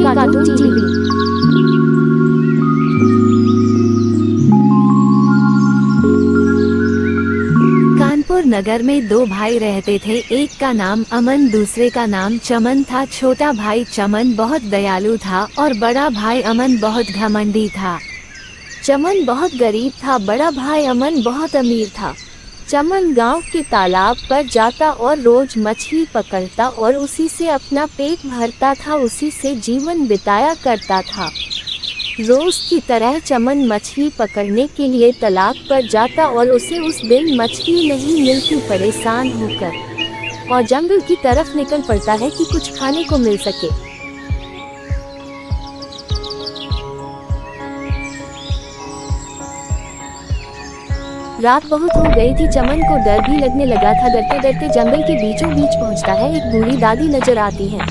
के cartoon TV. Kanpur नगर में दो भाई रहते थे। एक का नाम अमन, दूसरे का नाम चमन था। छोटा भाई चमन बहुत दयालु था और बड़ा भाई अमन बहुत घमंडी था। चमन बहुत गरीब था, बड़ा भाई अमन बहुत अमीर था। चमन गांव के तालाब पर जाता और रोज मछली पकड़ता और उसी से अपना पेट भरता था, उसी से जीवन बिताया करता था। रोज की तरह चमन मछली पकड़ने के लिए तालाब पर जाता और उसे उस दिन मछली नहीं मिलती। परेशान होकर और जंगल की तरफ निकल पड़ता है कि कुछ खाने को मिल सके। रात बहुत हो गई थी, चमन को डर भी लगने लगा था। डरते डरते जंगल के बीचों बीच पहुंचता है। एक बूढ़ी दादी नजर आती है।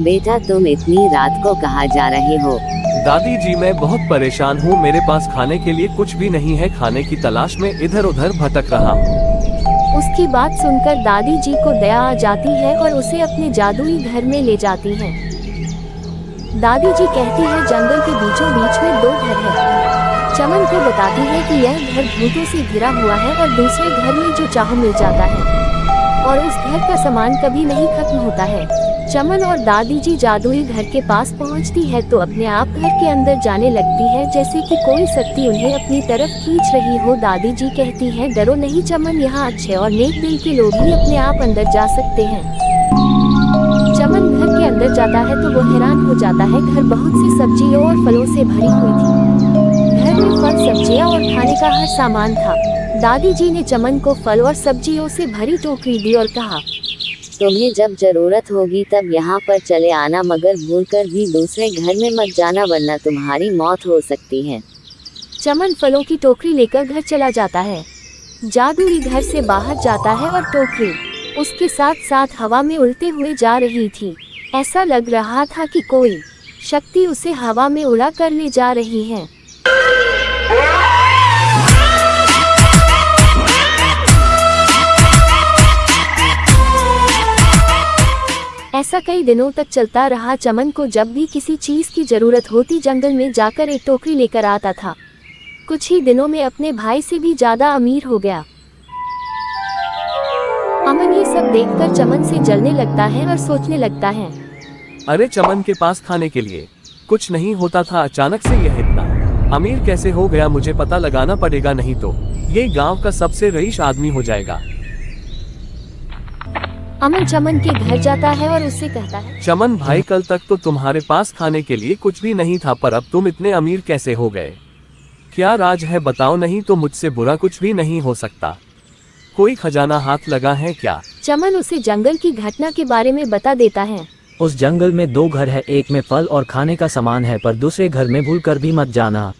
बेटा, तुम इतनी रात को कहाँ जा रहे हो? दादी जी, मैं बहुत परेशान हूँ। मेरे पास खाने के लिए कुछ भी नहीं है। खाने की तलाश में इधर उधर भटक रहा हूँ। उसकी बात सुनकर दादी जी को दया आ जाती है और उसे अपने जादुई घर में ले जाती है। दादी जी कहती है जंगल के बीचों बीच में दो घर है। चमन को बताती है कि यह घर भूतों से घिरा हुआ है और दूसरे घर में जो चाहो मिल जाता है और उस घर का सामान कभी नहीं खत्म होता है। चमन और दादी जी जादुई घर के पास पहुंचती है तो अपने आप घर के अंदर जाने लगती है, जैसे कि कोई शक्ति उन्हें अपनी तरफ खींच रही हो। दादी जी कहती है डरो नहीं चमन, यहाँ अच्छे और नेक दिल के लोग ही अपने आप अंदर जा सकते हैं। चमन घर के अंदर जाता है तो वो हैरान हो जाता है। घर बहुत सी सब्जियों और फलों से भरी हुई थी। घर में फल, सब्जियां और खाने का हर सामान था। दादी जी ने चमन को फल और सब्जियों से भरी टोकरी दी और कहा, तुम्हें जब जरूरत होगी तब यहाँ पर चले आना, मगर भूलकर भी दूसरे घर में मत जाना वरना तुम्हारी मौत हो सकती है। चमन फलों की टोकरी लेकर घर चला जाता है। जादुई घर से बाहर जाता है और टोकरी उसके साथ साथ हवा में उड़ते हुए जा रही थी। ऐसा लग रहा था कि कोई शक्ति उसे हवा में उड़ा कर ले जा रही है। ऐसा कई दिनों तक चलता रहा। चमन को जब भी किसी चीज की जरूरत होती जंगल में जाकर एक टोकरी लेकर आता था। कुछ ही दिनों में अपने भाई से भी ज्यादा अमीर हो गया। अमन ये सब देखकर चमन से जलने लगता है और सोचने लगता है, अरे चमन के पास खाने के लिए कुछ नहीं होता था, अचानक से यह इतना अमीर कैसे हो गया? मुझे पता लगाना पड़ेगा, नहीं तो ये गांव का सबसे रईस आदमी हो जाएगा। अमन चमन के घर जाता है और उससे कहता है, चमन भाई, कल तक तो तुम्हारे पास खाने के लिए कुछ भी नहीं था, पर अब तुम इतने अमीर कैसे हो गए? क्या राज है बताओ, नहीं तो मुझसे बुरा कुछ भी नहीं हो सकता। कोई खजाना हाथ लगा है क्या? चमन उसे जंगल की घटना के बारे में बता देता है। उस जंगल में दो घर है, एक में फल और खाने का सामान है, पर दूसरे घर में भूलकर भी मत जाना।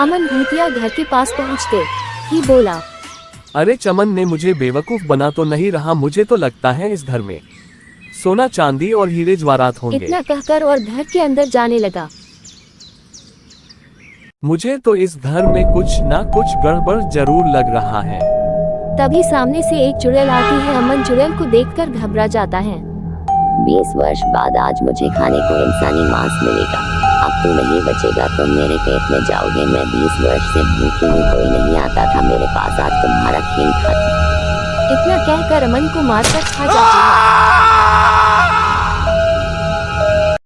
अमन भूतिया घर के पास पहुँचते ही बोला, अरे चमन ने मुझे बेवकूफ बना तो नहीं रहा? मुझे तो लगता है इस घर में सोना चांदी और हीरे जवाहरात होंगे। इतना कहकर और घर के अंदर जाने लगा। मुझे तो इस घर में कुछ ना कुछ गड़बड़ जरूर लग रहा है। तभी सामने से एक चुड़ैल आती है। अमन चुड़ैल को देखकर घबरा जाता है। 20 वर्ष बाद आज मुझे खाने को इंसानी मांस मिलेगा। अब तू नहीं बचेगा, तुम मेरे पेट में जाओगे। मैं 20 वर्ष से भूखी हूँ, कोई नहीं आता था मेरे पास, आज तुम्हारा खेल खत्म। इतना कहकर अमन को मारकर खा जाती है।